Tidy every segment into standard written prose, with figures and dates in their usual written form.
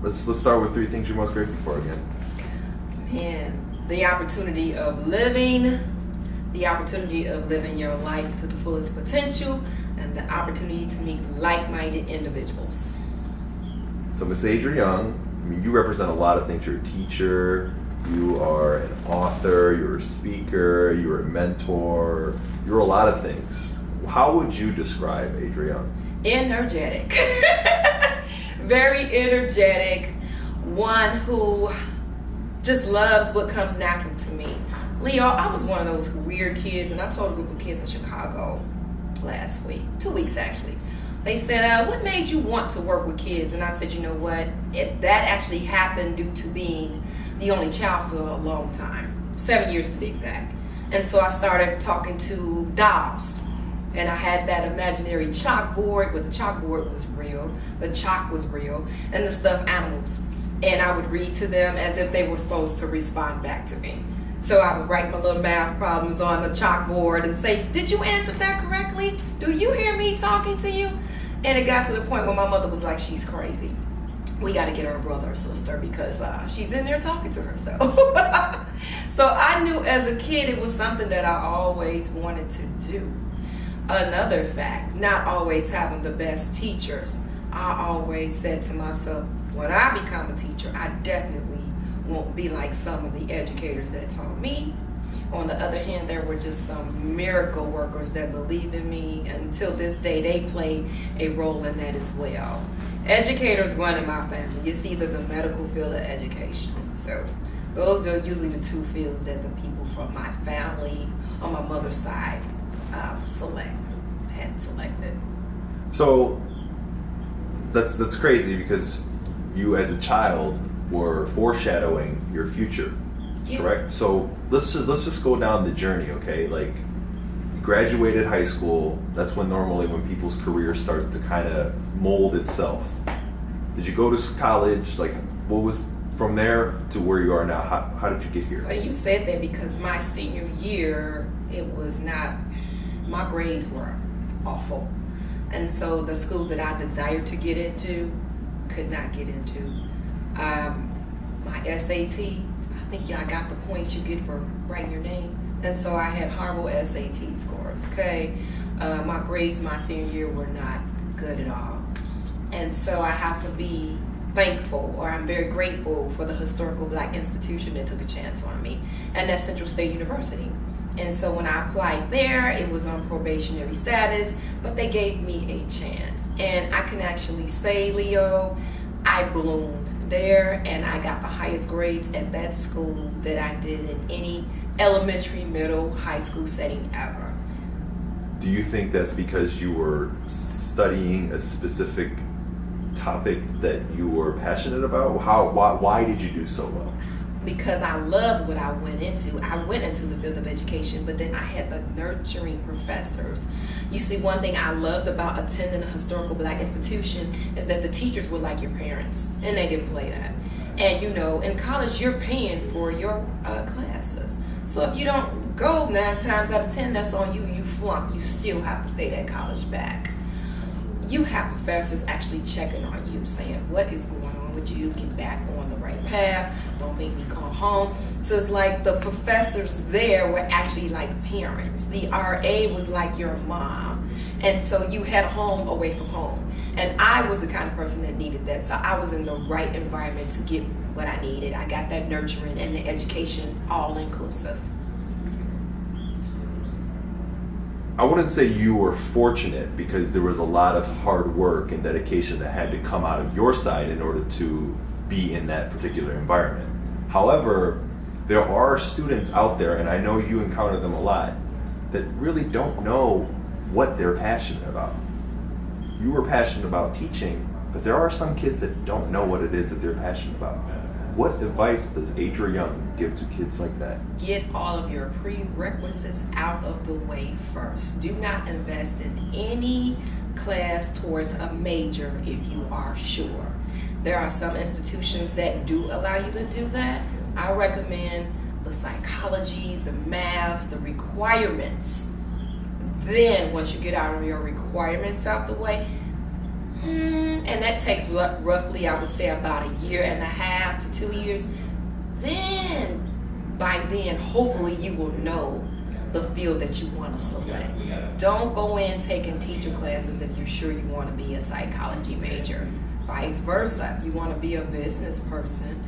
let's start with 3 things you're most grateful for again. Man, the opportunity of living your life to the fullest potential, and the opportunity to meet like-minded individuals. So Miss Adra Young, I mean, you represent a lot of things. You're a teacher, you are an author, you're a speaker, you're a mentor, you're a lot of things. How would you describe Adra Young? Energetic. Very energetic. One who just loves what comes natural to me. Leo, I was one of those weird kids, and I told a group of kids in Chicago last week, 2 weeks actually. They said, what made you want to work with kids? And I said, you know what? That actually happened due to being the only child for a long time, 7 years to be exact. And so I started talking to dolls. And I had that imaginary chalkboard, but the chalkboard was real, the chalk was real, and the stuffed animals. And I would read to them as if they were supposed to respond back to me. So I would write my little math problems on the chalkboard and say, did you answer that correctly? Do you hear me talking to you? And it got to the point where my mother was like, she's crazy. We got to get her a brother or sister because she's in there talking to herself. So I knew as a kid it was something that I always wanted to do. Another fact, not always having the best teachers. I always said to myself, when I become a teacher, I definitely won't be like some of the educators that taught me. On the other hand, there were just some miracle workers that believed in me. Until this day, they play a role in that as well. Educators run in my family. It's either the medical field or education. So those are usually the 2 fields that the people from my family on my mother's side had selected. So that's crazy because you as a child were foreshadowing your future, correct? So let's just go down the journey, okay? Like, you graduated high school. That's when people's careers start to kind of mold itself. Did you go to college? Like, what was from there to where you are now? How did you get here? Well, you said that because my senior year, it was not. My grades were awful, and so the schools that I desired to get into could not get into. My SAT, I think y'all got the points you get for writing your name, and so I had horrible SAT scores. Okay, my grades my senior year were not good at all, and so I have to be thankful, or I'm very grateful for the historical Black institution that took a chance on me, and that's Central State University. And so when I applied there, it was on probationary status, but they gave me a chance. And I can actually say, Leo, I bloomed there, and I got the highest grades at that school that I did in any elementary, middle, high school setting ever. Do you think that's because you were studying a specific topic that you were passionate about? Why did you do so well? Because I loved what I went into. I went into the field of education, but then I had the nurturing professors. You see, one thing I loved about attending a historical Black institution is that the teachers were like your parents, and they didn't play that. And you know, in college, you're paying for your classes. So if you don't go 9 times out of 10, that's on you. You flunk. You still have to pay that college back. You have professors actually checking on you, saying, what is going on with you? Get back on the right path. Don't make me come home. So it's like the professors there were actually like parents. The RA was like your mom. And so you had a home away from home. And I was the kind of person that needed that. So I was in the right environment to get what I needed. I got that nurturing and the education all inclusive. I wouldn't say you were fortunate because there was a lot of hard work and dedication that had to come out of your side in order to be in that particular environment. However, there are students out there, and I know you encounter them a lot, that really don't know what they're passionate about. You were passionate about teaching, but there are some kids that don't know what it is that they're passionate about. What advice does Adra Young give to kids like that? Get all of your prerequisites out of the way first. Do not invest in any class towards a major if you are sure. There are some institutions that do allow you to do that. I recommend the psychologies, the maths, the requirements. Then once you get out of your requirements out the way, And that takes roughly, I would say, about 1.5 to 2 years. Then, by then, hopefully you will know the field that you want to select. Don't go in taking teacher classes if you're sure you want to be a psychology major. Vice versa, if you want to be a business person,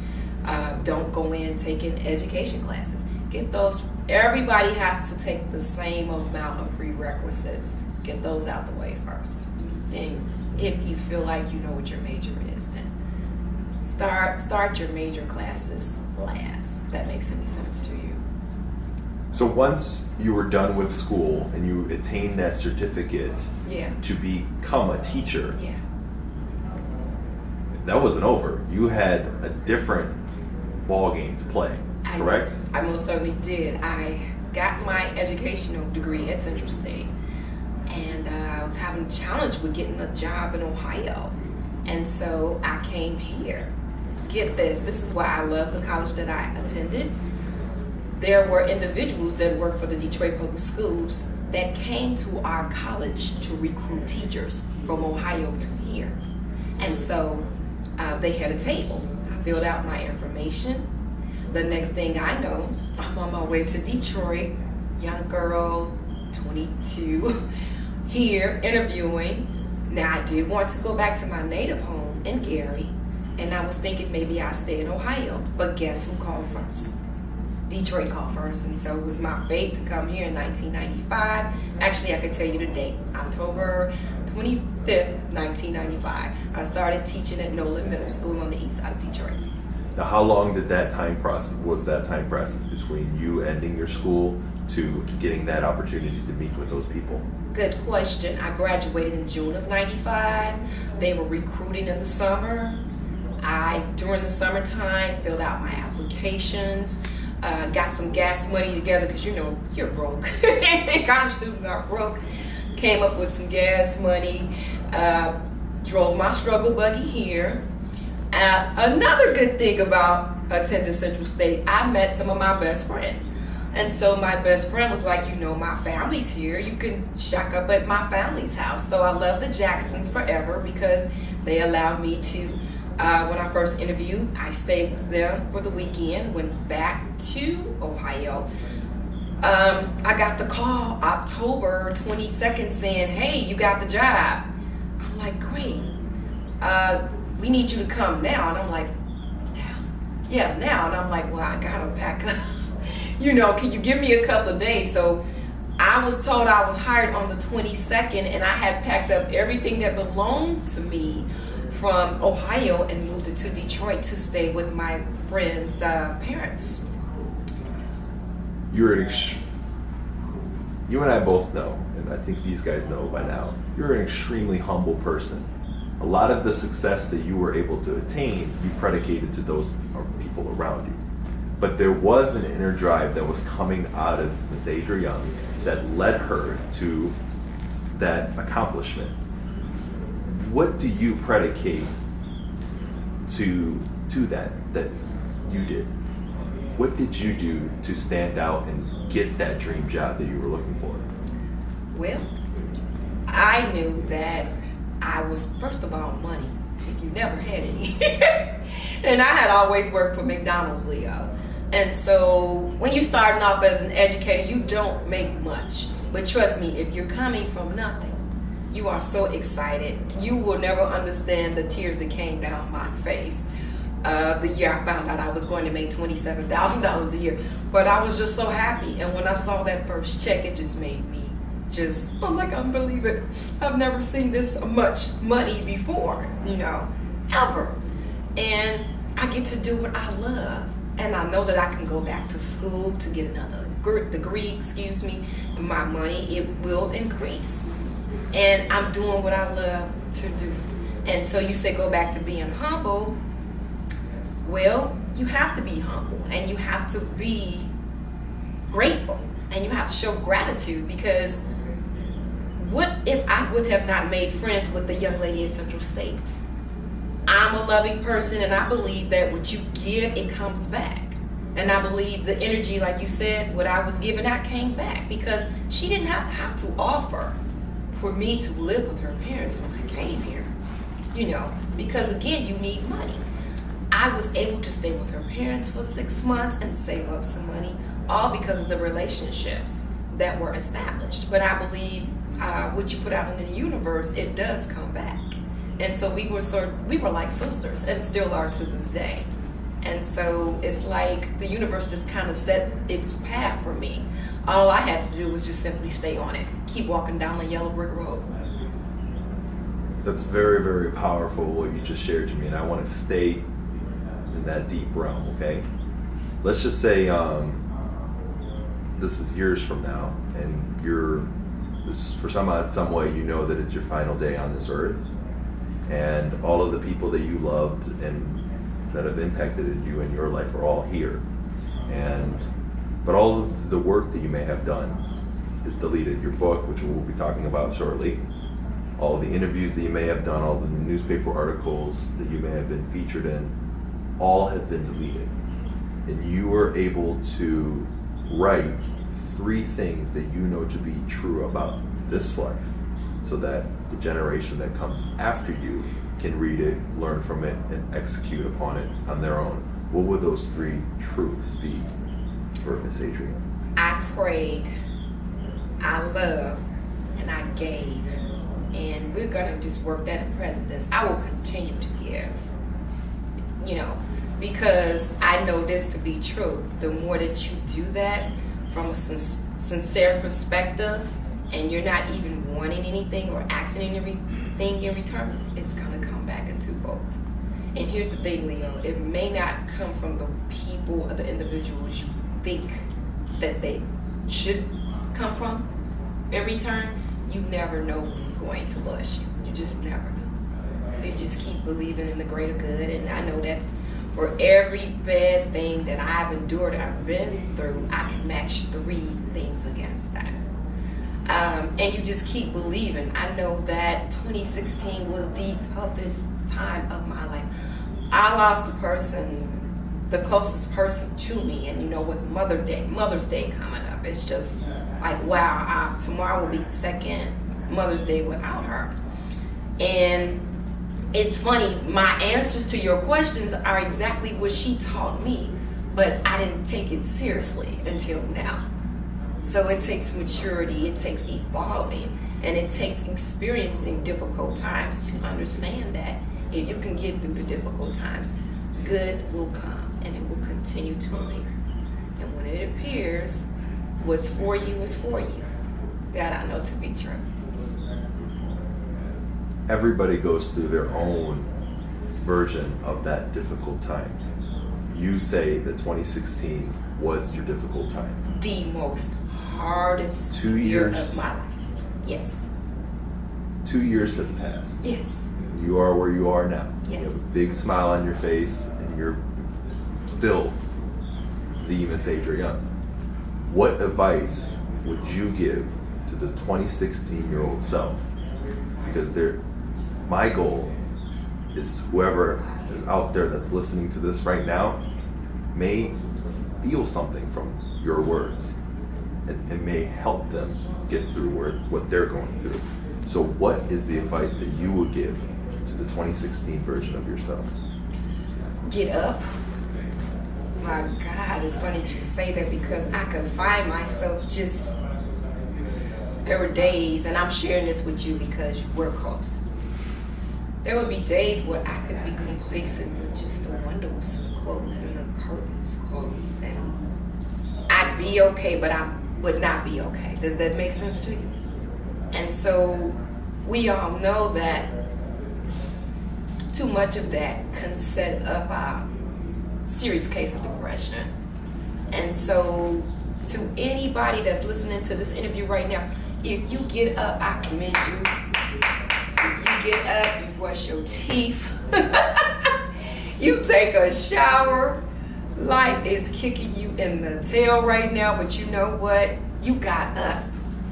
don't go in taking education classes. Get those. Everybody has to take the same amount of prerequisites. Get those out the way first. Then, if you feel like you know what your major is, then start your major classes last. If that makes any sense to you. So once you were done with school and you attained that certificate to become a teacher, that wasn't over. You had a different ball game to play, correct? I most certainly did. I got my educational degree at Central State, and I was having a challenge with getting a job in Ohio. And so I came here. Get this is why I love the college that I attended. There were individuals that worked for the Detroit Public Schools that came to our college to recruit teachers from Ohio to here. And so they had a table. I filled out my information. The next thing I know, I'm on my way to Detroit, young girl, 22, here interviewing. Now I did want to go back to my native home in Gary, and I was thinking maybe I'd stay in Ohio. But guess who called first? Detroit called first, and so it was my fate to come here in 1995. Actually, I could tell you the date, October 25th, 1995. I started teaching at Nolan Middle School on the east side of Detroit. Now, how long did that time process between you ending your school to getting that opportunity to meet with those people? Good question. I graduated in June of 95. They were recruiting in the summer. During the summertime, filled out my applications, got some gas money together because you're broke. College students are broke. Came up with some gas money, drove my struggle buggy here. Another good thing about attending Central State, I met some of my best friends. And so my best friend was like, my family's here. You can shack up at my family's house. So I love the Jacksons forever because they allowed me to, when I first interviewed, I stayed with them for the weekend, went back to Ohio. I got the call October 22nd saying, hey, you got the job. I'm like, great. We need you to come now. And I'm like, now? Yeah, now. And I'm like, well, I gotta pack up. Can you give me a couple of days? So I was told I was hired on the 22nd, and I had packed up everything that belonged to me from Ohio and moved it to Detroit to stay with my friend's parents. You and I both know, and I think these guys know by now, you're an extremely humble person. A lot of the success that you were able to attain, you predicated to those people around you. But there was an inner drive that was coming out of Ms. Adra Young that led her to that accomplishment. What do you predicate to that you did? What did you do to stand out and get that dream job that you were looking for? Well, I knew that I was, first of all, money. You never had any. And I had always worked for McDonald's, Leo. And so when you're starting off as an educator, you don't make much. But trust me, if you're coming from nothing, you are so excited. You will never understand the tears that came down my face the year I found out I was going to make $27,000 a year. But I was just so happy. And when I saw that first check, it just made me I'm like, unbelievable. I've never seen this much money before, ever. And I get to do what I love. And I know that I can go back to school to get another degree, and my money, it will increase. And I'm doing what I love to do. And so you say go back to being humble. Well, you have to be humble, and you have to be grateful, and you have to show gratitude, because what if I would have not made friends with the young lady at Central State? I'm a loving person, and I believe that what you give, it comes back. And I believe the energy, like you said, what I was giving out came back, because she didn't have to offer for me to live with her parents when I came here. because again, you need money. I was able to stay with her parents for 6 months and save up some money, all because of the relationships that were established. But I believe what you put out into the universe, it does come back. And so we were like sisters, and still are to this day. And so it's like the universe just kind of set its path for me. All I had to do was just simply stay on it, keep walking down the yellow brick road. That's very, very powerful what you just shared to me, and I want to stay in that deep realm, okay? Let's just say this is years from now, and this, for some way, you know that it's your final day on this earth, and all of the people that you loved and that have impacted you in your life are all here. But all of the work that you may have done is deleted. Your book, which we'll be talking about shortly, all of the interviews that you may have done, all the newspaper articles that you may have been featured in, all have been deleted. And you are able to write 3 things that you know to be true about this life, so that the generation that comes after you can read it, learn from it, and execute upon it on their own. What would those 3 truths be for Miss Adrian? I prayed, I loved, and I gave. And we're gonna just work that in precedence. I will continue to give, because I know this to be true. The more that you do that from a sincere perspective, and you're not even wanting anything or asking anything in return, it's gonna come back in 2 folds. And here's the thing, Leo, it may not come from the people or the individuals you think that they should come from in return. You never know who's going to bless you. You just never know. So you just keep believing in the greater good. And I know that for every bad thing that I've endured, I've been through, I can match 3 things against that. And you just keep believing. I know that 2016 was the toughest time of my life. I lost the closest person to me, and with Mother's Day coming up, it's just like, wow, tomorrow will be the second Mother's Day without her. And it's funny, my answers to your questions are exactly what she taught me, but I didn't take it seriously until now. So it takes maturity, it takes evolving, and it takes experiencing difficult times to understand that if you can get through the difficult times, good will come, and it will continue to appear. And when it appears, what's for you is for you. That I know to be true. Everybody goes through their own version of that difficult time. You say that 2016 was your difficult time. The most hardest 2 years year of my life. Yes. 2 years have passed. Yes. You are where you are now. Yes. You have a big smile on your face, and you're still the Miss Adra Young. What advice would you give to the 2016-year-old self? Because my goal is whoever is out there that's listening to this right now may feel something from your words. It may help them get through what they're going through. So what is the advice that you would give to the 2016 version of yourself? Get up. My God, it's funny that you say that, because I could find myself there were days, and I'm sharing this with you because we're close. There would be days where I could be complacent with just the windows closed and the curtains closed, and I'd be okay, but I would not be okay. Does that make sense to you? And so we all know that too much of that can set up a serious case of depression. And so to anybody that's listening to this interview right now, if you get up, I commend you. If you get up, you brush your teeth, you take a shower. Life is kicking you in the tail right now, but you know what? You got up,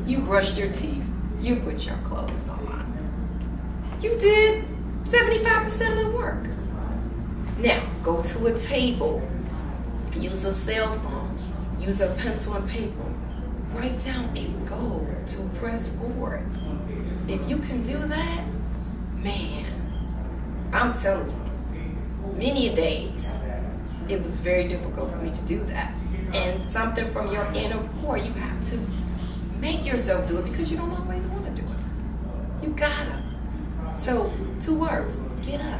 you brushed your teeth, you put your clothes on. You did 75% of the work. Now, go to a table, use a cell phone, use a pencil and paper, write down a goal to press forward. If you can do that, man, I'm telling you, many days, it was very difficult for me to do that. And something from your inner core, you have to make yourself do it because you don't always want to do it. You gotta. So, 2 words, get up.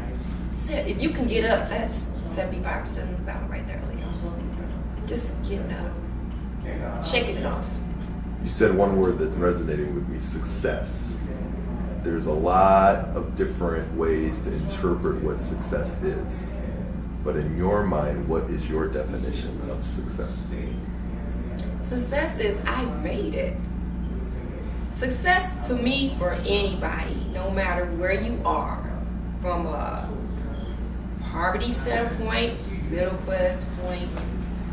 Sit. If you can get up, that's 75% of the battle right there, Leo. Just getting up. Shaking it off. You said one word that resonated with me, success. There's a lot of different ways to interpret what success is. But in your mind, what is your definition of success? Success is I made it. Success to me for anybody, no matter where you are, from a poverty standpoint, middle class point,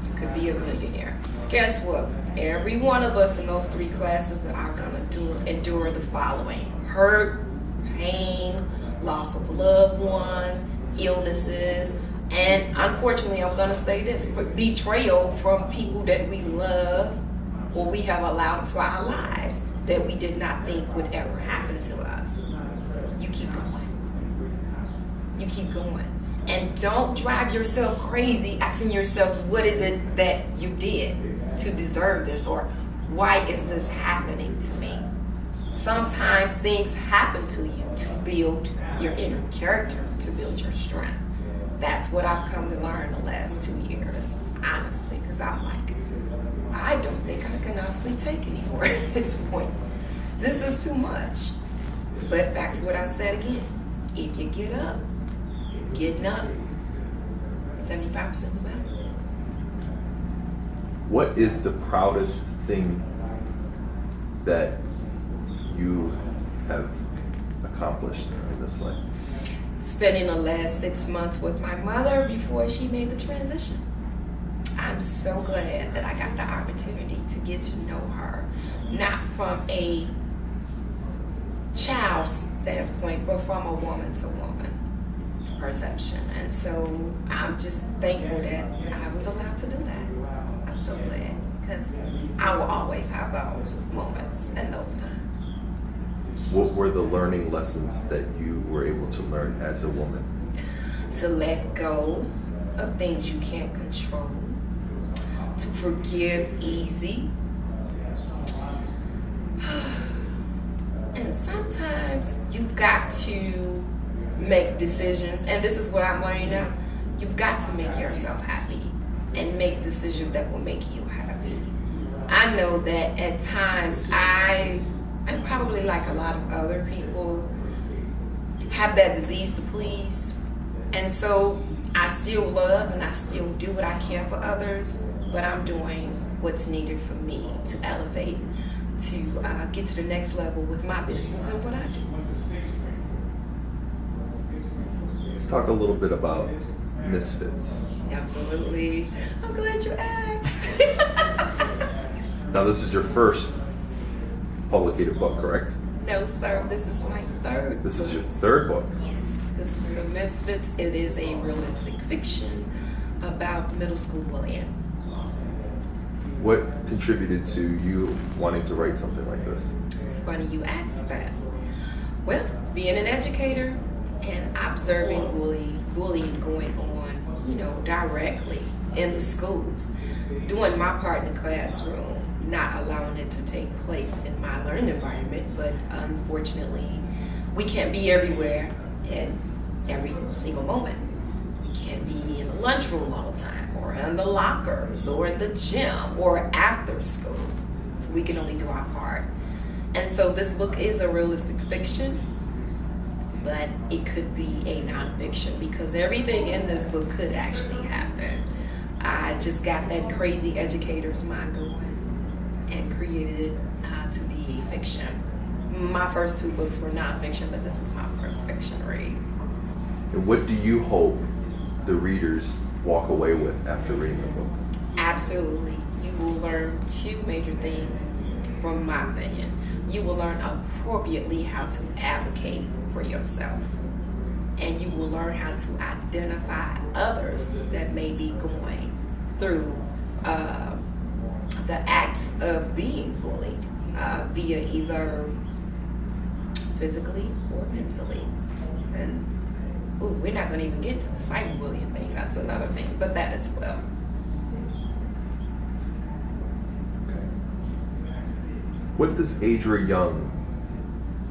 you could be a millionaire. Guess what? Every one of us in those 3 classes are going to endure the following: hurt, pain, loss of loved ones, illnesses, and unfortunately, I'm going to say this, betrayal from people that we love or we have allowed into our lives that we did not think would ever happen to us. You keep going. You keep going. And don't drive yourself crazy asking yourself, what is it that you did to deserve this? Or why is this happening to me? Sometimes things happen to you to build your inner character, to build your strength. That's what I've come to learn the last 2 years, honestly, because I'm like, I don't think I can honestly take anymore at this point. This is too much. But back to what I said again, if you get up, getting up, 75% of the battle. What is the proudest thing that you have accomplished in this life? Spending the last 6 months with my mother before she made the transition. I'm so glad that I got the opportunity to get to know her, not from a child standpoint, but from a woman to woman perception. And so I'm just thankful that I was allowed to do that. I'm so glad, because I will always have those moments and those times. What were the learning lessons that you were able to learn as a woman? To let go of things you can't control, to forgive easy, and sometimes you've got to make decisions, and this is what I'm learning now. You've got to make yourself happy and make decisions that will make you happy. I know that at times I'm probably like a lot of other people, have that disease to please. And so I still love and I still do what I can for others, but I'm doing what's needed for me to elevate, to get to the next level with my business and what I do. Let's talk a little bit about Misfits. Absolutely. I'm glad you asked. Now, this is your first publicated book, correct? No, sir. This is my 3rd. This is your 3rd book. Yes. This is The Misfits. It is a realistic fiction about middle school bullying. What contributed to you wanting to write something like this? It's funny you asked that. Well, being an educator and observing bullying going on, directly in the schools, doing my part in the classroom, not allowing it to take place in my learning environment, but unfortunately, we can't be everywhere at every single moment. We can't be in the lunchroom all the time, or in the lockers, or in the gym, or after school. So we can only do our part. And so this book is a realistic fiction, but it could be a nonfiction, because everything in this book could actually happen. I just got that crazy educator's mind going and created it to be a fiction. My first 2 books were nonfiction, but this is my first fiction read. And what do you hope the readers walk away with after reading the book? Absolutely. You will learn 2 major things, from my opinion. You will learn appropriately how to advocate for yourself. And you will learn how to identify others that may be going through the act of being bullied via either physically or mentally. And Ooh, we're not going to even get to the cyberbullying thing. That's another thing, but that as well. Okay. What does Adra Young,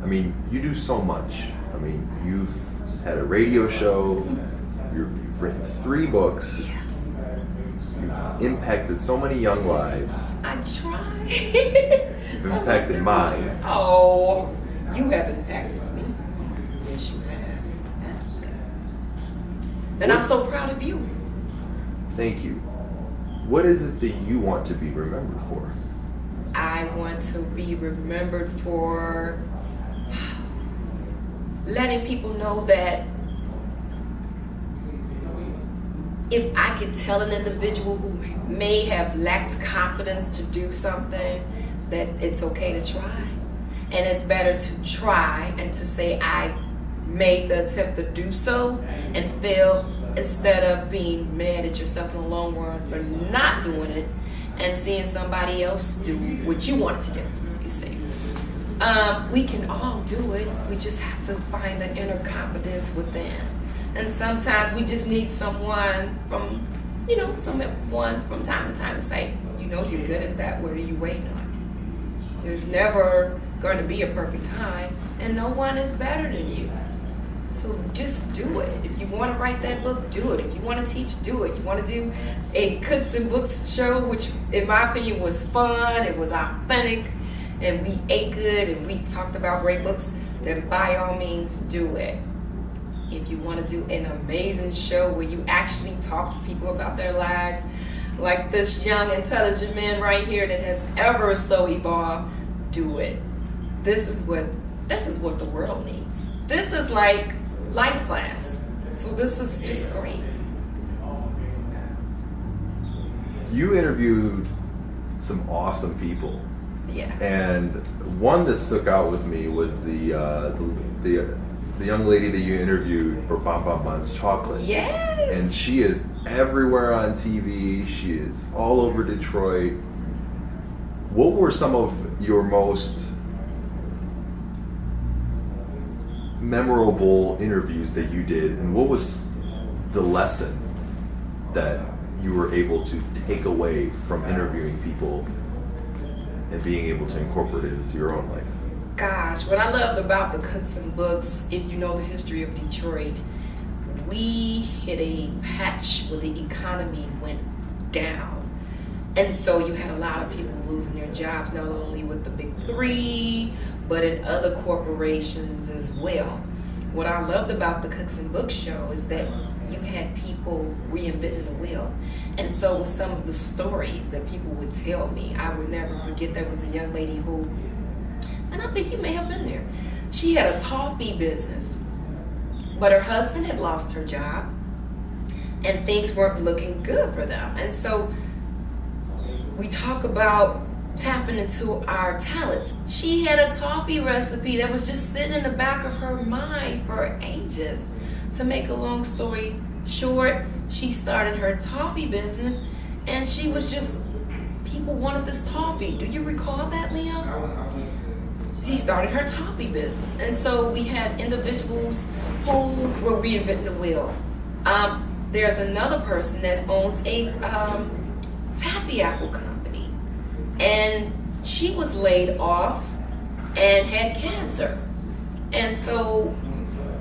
I mean, you do so much. I mean, you've had a radio show, you've written 3 books, Yeah. you've impacted so many young lives. I try. You've impacted mine. Oh, you have impacted me. Yes, you have. That's good. And I'm so proud of you. Thank you. What is it that you want to be remembered for? I want to be remembered for letting people know that if I could tell an individual who may have lacked confidence to do something, that it's okay to try. And it's better to try and to say I made the attempt to do so and fail, instead of being mad at yourself in the long run for not doing it and seeing somebody else do what you wanted to do, you see. We can all do it. We just have to find the inner confidence within. And sometimes we just need someone from time to time to say, you're good at that. What are you waiting on? There's never going to be a perfect time, and no one is better than you. So just do it. If you want to write that book, do it. If you want to teach, do it. You want to do a Cooks and Books show, which in my opinion was fun, it was authentic, and we ate good and we talked about great books, then by all means do it. If you want to do an amazing show where you actually talk to people about their lives, like this young, intelligent man right here that has ever so evolved, do it. This is what the world needs. This is like life class. So this is just great. You interviewed some awesome people. Yeah. And one that stuck out with me was the young lady that you interviewed for Bon Bon Bon's Chocolate. Yes. And she is everywhere on TV. She is all over Detroit. What were some of your most memorable interviews that you did, and what was the lesson that you were able to take away from interviewing people and being able to incorporate it into your own life? Gosh, what I loved about the Cooks and Books, if you know the history of Detroit, we hit a patch where the economy went down. And so you had a lot of people losing their jobs, not only with the big 3, but in other corporations as well. What I loved about the Cooks and Books show is that you had people reinventing the wheel. And so with some of the stories that people would tell me, I would never forget. There was a young lady who, and I think you may have been there, she had a toffee business, but her husband had lost her job and things weren't looking good for them. And so we talk about tapping into our talents. She had a toffee recipe that was just sitting in the back of her mind for ages. To make a long story short, she started her toffee business, and she was just, people wanted this toffee. Do you recall that, Leon? She started her toffee business. And so we had individuals who were reinventing the wheel. There's another person that owns a taffy apple company, and she was laid off and had cancer. And so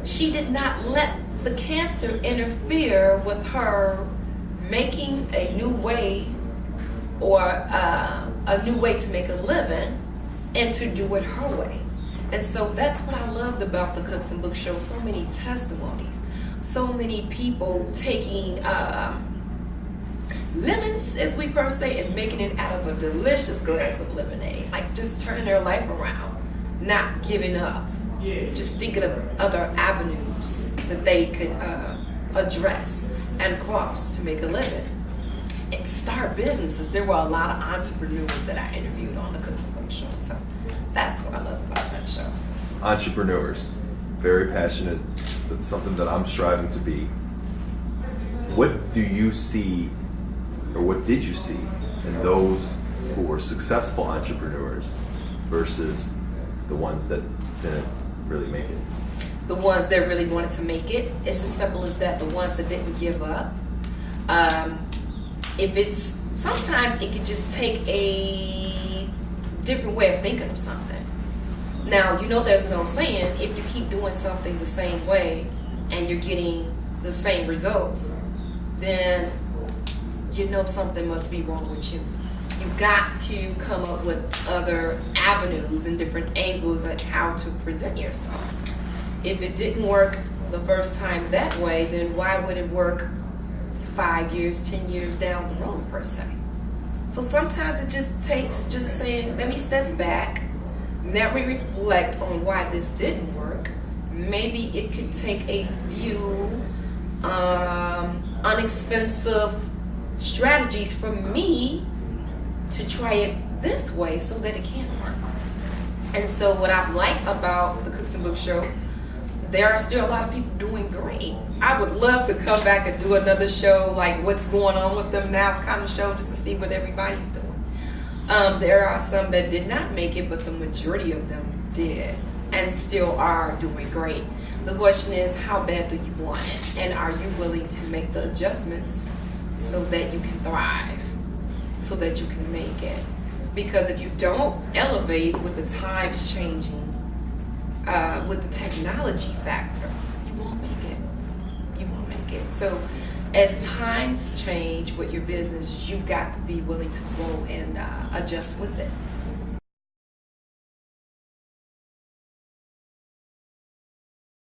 she did not let the cancer interfere with her making a new way, or a new way to make a living and to do it her way. And so that's what I loved about the Cooks and Books show. So many testimonies, so many people taking lemons, as we per se, and making it out of a delicious glass of lemonade. Like just turning their life around, not giving up, just thinking of other avenues that they could address and cross to make a living and start businesses. There were a lot of entrepreneurs that I interviewed on the Cooks and Books show. So that's what I love about that show. Entrepreneurs, very passionate. That's something that I'm striving to be. What do you see, or what did you see in those who were successful entrepreneurs versus the ones that didn't really make it? the ones that really wanted to make it. It's as simple as that. The ones that didn't give up. Sometimes it can just take a different way of thinking of something. Now, there's an old saying, if you keep doing something the same way and you're getting the same results, then something must be wrong with you. You got to come up with other avenues and different angles at how to present yourself. If it didn't work the first time that way, then why would it work 5 years, 10 years down the road per se? So sometimes it just takes just saying, let me step back, let me reflect on why this didn't work. Maybe it could take a few inexpensive strategies for me to try it this way so that it can work. And so what I like about the Cooks and Books show, there are still a lot of people doing great. I would love to come back and do another show, like what's going on with them now kind of show, just to see what everybody's doing. There are some that did not make it, but the majority of them did and still are doing great. The question is, how bad do you want it? And are you willing to make the adjustments so that you can thrive, so that you can make it? Because if you don't elevate with the times changing, with the technology factor, you won't make it. You won't make it. So as times change with your business, you've got to be willing to grow and adjust with it.